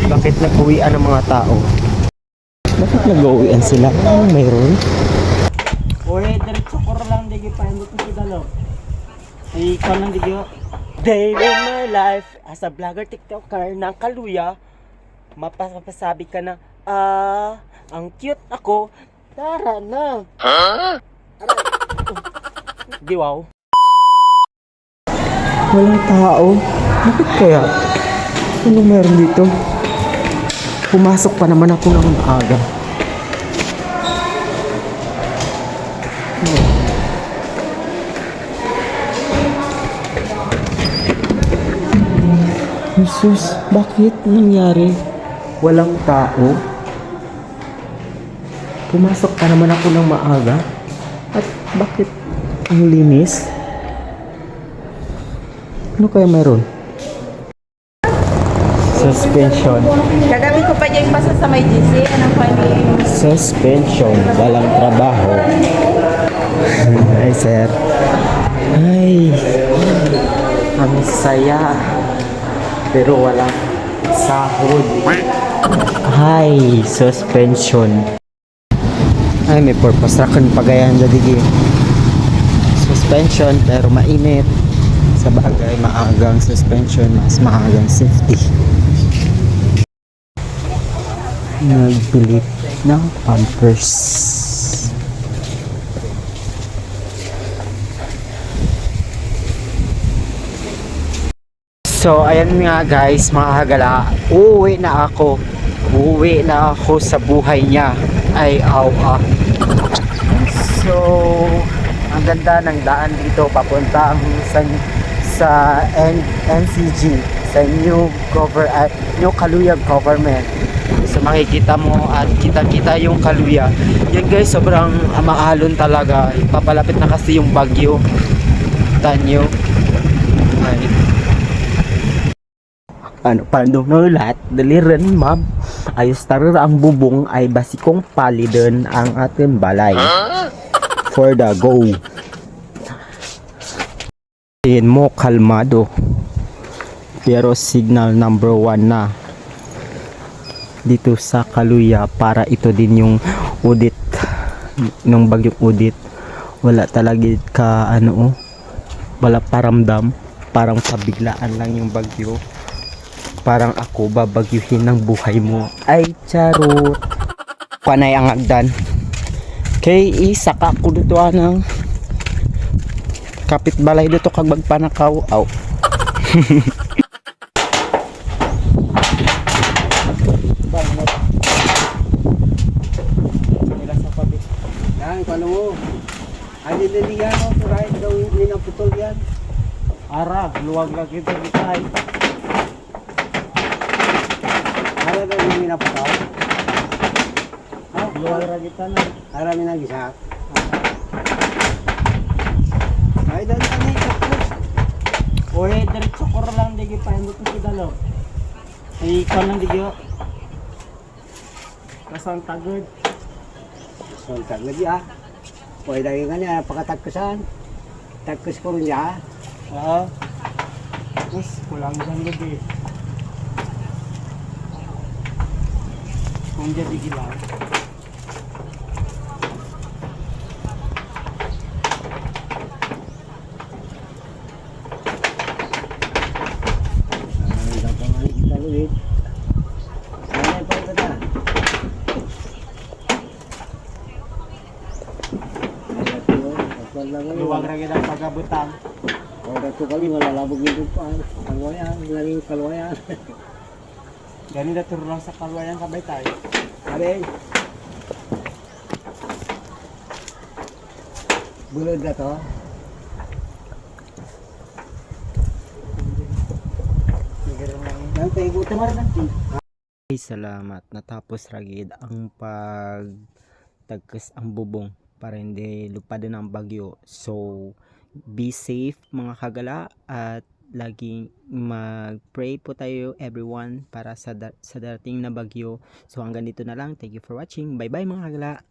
Bakit nag-uwian ang mga tao? Bakit nag-uwian sila? Anong mayroon? Uy, diretso ko lang digi pa hindi ko dalo. Ay, ikaw lang digi. Day in my life as a vlogger TikToker ng Kaluya. Mapapasabi ka na, ang cute ako. Tara na. Huh? Di wow. Walang tao. Bakit kaya? Anong meron dito? Pumasok pa naman ako ng maaga. Jesus, bakit nangyari? Walang tao? Pumasok pa naman ako ng maaga? At bakit ang linis? Ano kaya meron? Suspension. Kagabi ko pa dyan pasa sa may GC. Anong funny? Suspension. Walang trabaho. Ay, sir. Ay. Ang saya. Pero walang sahod. Ay, suspension. Ay, may purpose ra kun pagayan dadi. Suspension pero mainit. Sa bagay, maagang suspension, mas maagang safety. Nagbili ng pampers. So, ayan nga guys, mga hagala, uuwi na ako. Uuwi na ako sa buhay niya. Ay, awa. So, ang ganda ng daan dito papunta sa NCG, sa New Kaluya Government. So makikita mo at kita-kita yung Kaluya. Yan guys, sobrang maalon talaga. Papalapit na kasi yung bagyo. Tanyo. Ay. Ano pa nulat? Daliran ma'am. Ayos tarir ang bubong ay basikong paliden ang ating balay. For the go. Tingin mo kalmado. Pero signal number 1 na dito sa Kaluya para ito din yung udit ng bagyong udit. Wala talaga ka wala paramdam, parang pabiglaan lang yung bagyo. Parang ako babagyuhin ng buhay mo. Ay charot. Panay ang agdan. Kay isaka ko dito ng kapitbalay dito kag magpanakaw. Aw. Yan, paano mo? Ay, nililiyan mo. Right daw hindi na putol yan. Ara, luwag lang kita bitay. Ara daw hindi na putol. Luwag lang kita na. Ara may nag-isa. Ay, dali ka na ikapos. Uy, diretso ko lang digi pa hindi ko dalo. Ay, ikaw lang digi. Kasang tagod. Kasang tagod ya. Uy, dagi ka niya, pakatagkusan. Tagkus ko rin niya. Oo. Tapos, kulang dyan gabi. Kung dyan digi lang. Luwag ra gyud ang pagabutang. O dako kami malalabog nito pa. Kalwayan, laging kalwayan. Gani na turo lang sa kalwayan kabay tayo. Are. Bulod na to. Nantay buta mar nanti. Salamat. Natapos ragid ang pagtagkas ang bubong para hindi lupadan ang bagyo. So, be safe mga kagala at laging mag-pray po tayo everyone para sa darating na bagyo. So, hanggang dito na lang. Thank you for watching. Bye-bye mga kagala.